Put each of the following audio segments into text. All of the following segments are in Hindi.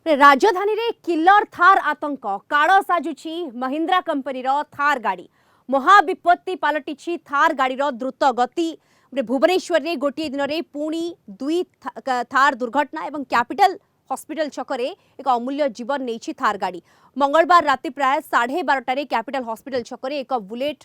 राजधानी रे किलर थार आतंक काळ साजुची महिंद्रा कंपनी थार गाड़ी महाविपत्ति पलटि थार गाड़ी द्रुत गति भुवनेश्वर रे गोटे दिन में पुणी दुई थार दुर्घटना एवं कैपिटल हॉस्पिटल छकरे एक अमूल्य जीवन नहीं थार गाड़ी मंगलवार राति प्राय 12:30 कैपिटल हॉस्पिटल छकरे एक बुलेट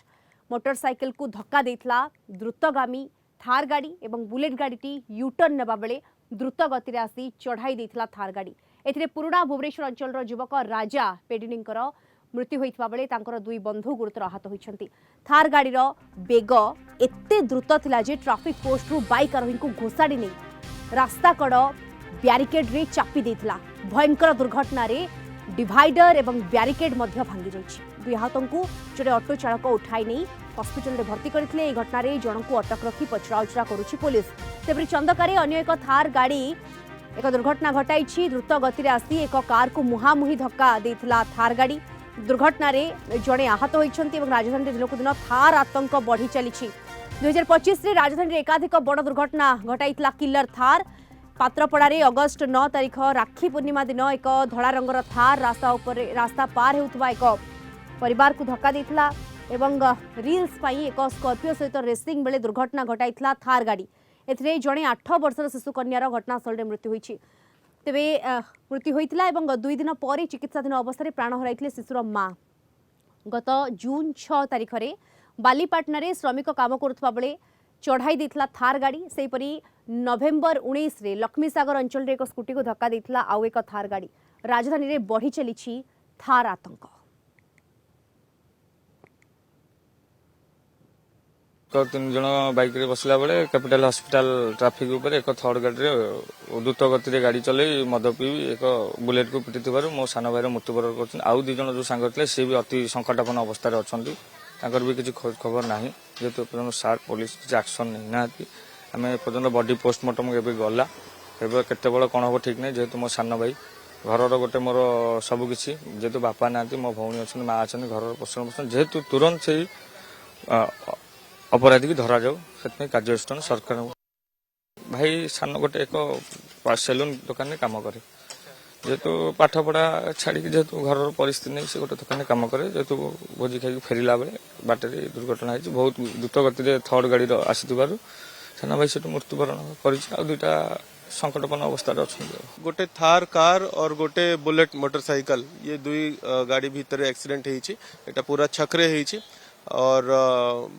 मोटरसाइकिल को धक्का देथिला द्रुतगामी थार गाड़ी एवं बुलेट गाड़ी यूटर्न नेबा बेले द्रुत गति आसी चढ़ाई देथिला थार गाड़ी एथिरे पुराणा भुवनेश्वर अंचल युवक राजा पेडिनींकर मृत्यु होइथिबा बेले तांकर दुई बंधु गुरुतर आहत होइछंती। थार गाड़ी बेग एते द्रुत थिला जे ट्रैफिक पोस्ट रु बाइक आरोही को घोषाड़ी नहीं रास्ता कड़ ब्यारिकेड रे चापी देथिला। भयंकर दुर्घटना रे डिवाइडर एवं ब्यारिकेड मध्य भांगी जाइछि। दुई आहतों को जोड़े ऑटो चालक उठाई नहीं हॉस्पिटल रे भर्ती करथिले। ए घटना रे जणको अटक रखी पचराउचरा करूछि पुलिस। तेबरे चंदकारे अन्य एक थार गाड़ी एक दुर्घटना घटाई। द्रुत गति आसी एक कार को मुहामुही धक्का देथिला थार गाड़ी। दुर्घटना रे जड़े आहत होइछंती एवं राजधानी दिनकु दिन थार आतंक बढ़ी चली। 2025 रे राजधानी एकाधिक बड़ दुर्घटना घटाइथिला किलर थार। पात्रपड़ा रे अगस्त 9 तारिख राखी पूर्णिमा दिन एक धड़ा रंगर थार रास्ता पार होउथबा एक परिवार को धक्का देथिला एवं रील्स पाई एक स्कॉर्पियो सहित रेसिंग बेले दुर्घटना घटाइथिला थार गाड़ी। एथिरे जड़े 8 वर्षर शिशु कन्यार घटनास्थल मृत्यु होइछि। तेबे मृत्यु होइथिला एवं 2 दिन पर चिकित्साधीन अवस्था प्राण हराइथिले शिशुर मां। गत जून 6 तारिख रे बालीपाटना रे श्रमिक काम करुथबा बेले चढ़ाई देथिला थार गाड़ी। सेहीपरि नवेम्बर 19 रे लक्ष्मीसागर अंचल रे एक स्कूटी को धक्का देथिला आउ एक थार गाड़ी। राजधानी रे बढ़ी चलीछि थार आतंक। तो 3 जन बाइक रे बसला बेले कैपिटल हॉस्पिटल ट्रैफिक ऊपर एक थर्ड गाड़ी रे द्रुत गति रे गाड़ी चले मद पी एक बुलेट को पिटिथिबार मो सान भाईर मृत्युवरण करछन। आउ 2 जन जो सांग थे से भी अति संकटापन्न अवस्था रे अछंती। तांकर भी किसी खबर नाही जेतु पर्यंत सार पुलिस किसी एक्शन नहीं ना आम पर्यंत बॉडी पोस्टमार्टम एबे गला एबे केते बड़ कोन हो ठीक नहीं। जेतु मो सान भाई घर गोटे मोर सबकिछि जेतु बापा नांती मो भौणी अछन मां अछन घर पोषण जेतु तुरंत से अपराधी की धरा जाऊ से कार्यानुष्ठान सरकार। भाई सान गोटे एक सेलून दुकान में काम करे जेहेतु पाठ पढ़ा छाड़ी जेहेतु घर परिस्थिति नहीं से गोटे दुकान में काम करे जेहेतु भोजी खाई फेरला बेले बाटे दुर्घटना है बहुत द्रुत गति थर्ड गाड़ी आसीथिबारु सान भाई से मृत्युवरण कर। दुईटा संकटपन्न अवस्था अच्छा गोटे थार कार और गोटे बुलेट मोटरसाइकिल ये दुई गाड़ी भीतर एक्सीडेंट होइछि। एटा पूरा छकरे होइछि और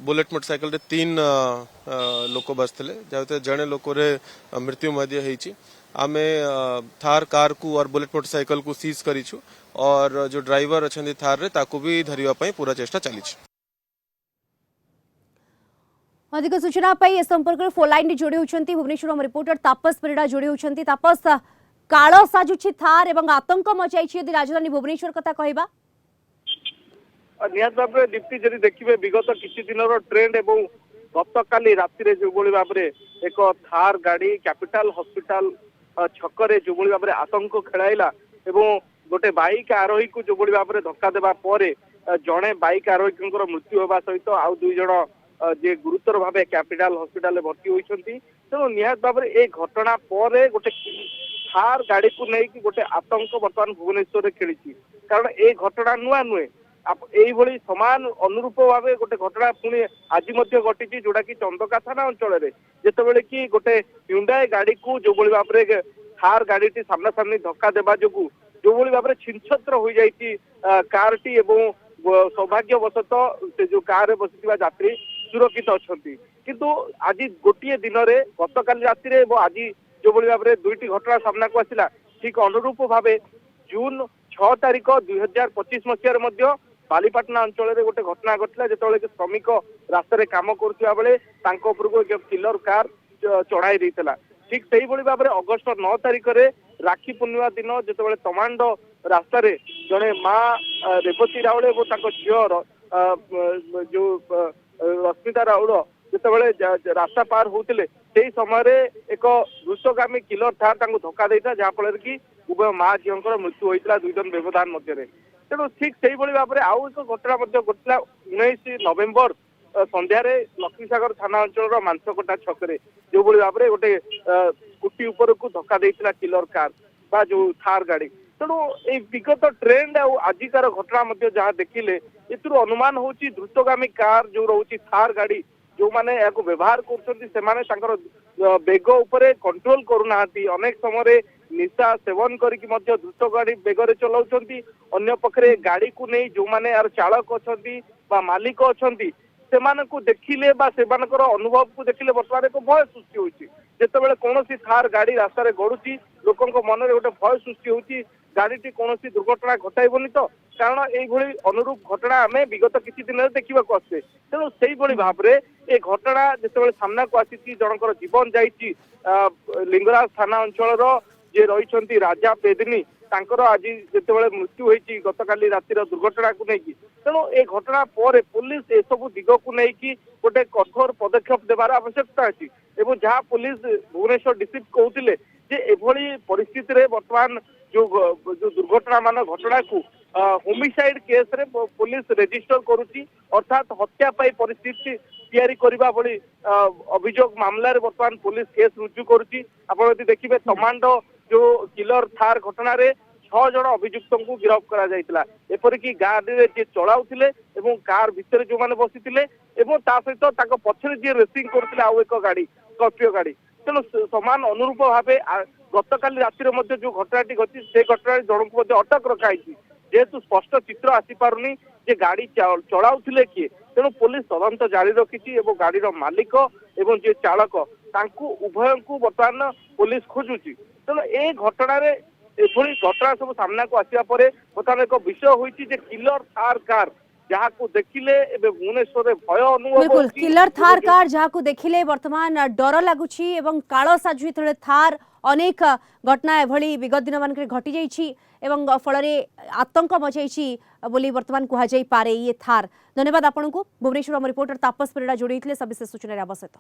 बुलेट मोटरसाइकिल रे 3 लोक बसथिले जाते जणे लोक रे मृत्यु मध्य होइछि। आमे थार कार को और बुलेट मोटरसाइकिल को सीज करिछु और जो ड्राइवर अछंती थार रे ताको भी धरिबा पई पूरा चेष्टा चलीछि। अधिक सूचना पाई ए संपर्क में फोन लाइन जोड़ी होउछंती भुवनेश्वर रिपोर्टर तापस परिडा जोड़ी होउछंती। तापस कालो साजुछि थार एवं आतंक मचाइछि यदि राजधानी भुवनेश्वर कथा कहबा निहत भाव दीप्ति जदि देखिए विगत किसी दिन ट्रेंड एवं गत काली राति जो भाव एक थार गाड़ी कैपिटल हॉस्पिटल छकरे जो भाव आतंक खेलाइला एवं गोटे बाइक आरोही को जो भाव धक्का देवा जड़े बाइक आरोही मृत्यु होगा सहित आउ 2 जन जे गुरुतर भाव कैपिटल हॉस्पिटल भर्ती होती। तेणु निहत भाव ये घटना पर गोटे थार गाड़ी को लेकिन गोटे आतंक बर्तमान भुवनेश्वर में खेली कारण ये घटना नुआ नुहे यही समान अनुरूप भाव गोटे घटना पुणी आज घटी जोटा कि चंदका थाना अंचल जितेबाला कि गोटे ह्युंडाई गाड़ी को जो भाव थार गाड़ी सामना सामनी धक्का देवा जो भाव छिन्छत्र हो जाती कार टी एवं सौभाग्यवशत से जो कार बसी यात्री सुरक्षित अच्छा किंतु आज गोटे दिन में गत काली राति आज जो भाव दुईटी घटना सामना को आसला ठीक अनुरूप भाव जून 6 तारिख 2025 मसीह बालीपाटना अंचल गोटे घटना घटला जो श्रमिक रास्तार कम करुवा बेले एक किलर कार चढ़ाई देता। ठीक से भाव में अगस्त 9 तारिख में राखी पूर्णिमा दिन जो तमांड रास्तार जड़े माँ रेवती राउल और झीर जो रश्मिता राउल जो रास्ता पार होते से समय एक द्रुतगामी किलर थार धक्का देता जहाँफल कि उभय माँ झीर मृत्यु होता 2 जन व्यवधान मध्य। तेणु ठीक से भाव में आउ एक घटना घटला 19 नवेम्बर संध्यार लक्ष्मीसागर थाना अंचल मानसकोटा छकरे जो भाव में गोटे स्कूटी उपर को धक्का देता किलर कार बा जो थार गाड़ी ତେଣୁ ଏଇ ବିଗତ ଟ୍ରେଣ୍ଡ ଆଉ ଆଜିକାର ଘଟଣା ମଧ୍ୟ ଯାହା ଦେଖିଲେ ଏଥିରୁ ଅନୁମାନ ହଉଛି ଦ୍ରୁତଗାମୀ କାର ଯୋଉ ରହୁଛି ଥାର ଗାଡି ଯୋଉମାନେ ଏହାକୁ ବ୍ୟବହାର କରୁଛନ୍ତି ସେମାନେ ତାଙ୍କର ବେଗ ଉପରେ କଣ୍ଟ୍ରୋଲ କରୁନାହାନ୍ତି ଅନେକ ସମୟରେ ନିଶା ସେବନ କରିକି ମଧ୍ୟ ଦ୍ରୁତ ଗାଡି ବେଗରେ ଚଲାଉଛନ୍ତି ଅନ୍ୟ ପକ୍ଷରେ ଗାଡିକୁ ନେଇ ଯୋଉମାନେ ଏହାର ଚାଳକ ଅଛନ୍ତି ବା ମାଲିକ ଅଛନ୍ତି ସେମାନଙ୍କୁ ଦେଖିଲେ ବା ସେମାନଙ୍କର ଅନୁଭବକୁ ଦେଖିଲେ ବର୍ତ୍ତମାନ ଏକ ଭୟ ସୃଷ୍ଟି ହେଉଛି ଯେତେବେଳେ କୌଣସି ଥାର ଗାଡି ରାସ୍ତାରେ ଗଡୁଛି ଲୋକଙ୍କ ମନରେ ଗୋଟେ ଭୟ ସୃଷ୍ଟି ହେଉଛି ଗାଡିଟି କୌଣସି ଦୁର୍ଘଟଣା ଘଟାଇବନି ତ କାରଣ ଏଇଭଳି ଅନୁରୂପ ଘଟଣା ଆମେ ବିଗତ କିଛି ଦିନରେ ଦେଖିବାକୁ ଆସୁଛେ ତେଣୁ ସେଇଭଳି ଭାବରେ ଏ ଘଟଣା ଯେତେବେଳେ ସାମ୍ନାକୁ ଆସିଛି ଜଣଙ୍କର ଜୀବନ ଯାଇଛି ଲିଙ୍ଗରାଜ ଥାନା ଅଞ୍ଚଳର ଯିଏ ରହିଛନ୍ତି ରାଜା ପେଦିନୀ ତାଙ୍କର ଆଜି ଯେତେବେଳେ ମୃତ୍ୟୁ ହୋଇଛି ଗତକାଲି ରାତିର ଦୁର୍ଘଟଣାକୁ ନେଇକି ତେଣୁ ଏ ଘଟଣା ପରେ ପୁଲିସ ଏସବୁ ଦିଗକୁ ନେଇକି ଗୋଟେ କଠୋର ପଦକ୍ଷେପ ଦେବାର ଆବଶ୍ୟକତା ଅଛି ଏବଂ ଯାହା ପୁଲିସ ଭୁବନେଶ୍ୱର ଡିସିପି କହୁଥିଲେ ଯେ ଏଭଳି ପରିସ୍ଥିତିରେ ବର୍ତ୍ତମାନ ଯୋଉ ଦୁର୍ଘଟଣା ମାନ ଘଟଣାକୁ ହୋମିସାଇଡ କେସରେ ପୁଲିସ ରେଜିଷ୍ଟର କରୁଛି ଅର୍ଥାତ ହତ୍ୟା ପାଇଁ ପରିସ୍ଥିତି ତିଆରି କରିବା ଭଳି ଅଭିଯୋଗ ମାମଲାରେ ବର୍ତ୍ତମାନ ପୁଲିସ କେସ୍ ରୁଜୁ କରୁଛି ଆପଣ ଯଦି ଦେଖିବେ ତମାଣ୍ଡୋ ଯୋଉ କିଲର ଥାର ଘଟଣାରେ 6 ଜଣ ଅଭିଯୁକ୍ତଙ୍କୁ ଗିରଫ କରାଯାଇଥିଲା ଏପରିକି ଗାଡିରେ ଯିଏ ଚଳାଉଥିଲେ ଏବଂ କାର ଭିତରେ ଯୋଉମାନେ ବସିଥିଲେ ଏବଂ ତା ସହିତ ତାଙ୍କ ପଛରେ ଯିଏ ରେସିଂ କରୁଥିଲେ ଆଉ ଏକ ଗାଡି ସ୍କର୍ପିଓ ଗାଡି ତେଣୁ ସମାନ ଅନୁରୂପ ଭାବେ ଗତକାଲି ରାତିରେ ମଧ୍ୟ ଯୋଉ ଘଟଣାଟି ଘଟିଛି ସେ ଘଟଣାରେ ଜଣଙ୍କୁ ମଧ୍ୟ ଅଟକ ରଖାଯାଇଛି ଯେହେତୁ ସ୍ପଷ୍ଟ ଚିତ୍ର ଆସିପାରୁନି ଯେ ଗାଡି ଚଳାଉଥିଲେ କିଏ ତେଣୁ ପୁଲିସ ତଦନ୍ତ ଜାରି ରଖିଛି ଏବଂ ଗାଡିର ମାଲିକ ଏବଂ ଯିଏ ଚାଳକ ତାଙ୍କୁ ଉଭୟଙ୍କୁ ବର୍ତ୍ତମାନ ପୁଲିସ ଖୋଜୁଛି ତେଣୁ ଏ ଘଟଣାରେ ଏଭଳି ଘଟଣା ସବୁ ସାମ୍ନାକୁ ଆସିବା ପରେ ବର୍ତ୍ତମାନ ଏକ ବିଷୟ ହୋଇଛି ଯେ କିଲର ଥାର କାର ଯାହାକୁ ଦେଖିଲେ ଏବେ ଭୁବନେଶ୍ୱରରେ ଭୟ ଅନୁଭବ बिल्कुल ହେଉଛି किलर थार कार जहां देखिले वर्तमान डर लगुच काल साजु जेतबेले थार अनेक घटना एभली विगत दिन मान घटी जाइछि एवं फल आतंक मचाई बोली वर्तमान कहुई पारे ये थार धन्यवाद आपको भुवनेश्वर रिपोर्टर तापस परिड़ा जोड़ी सविशेष सूचना आव सहित।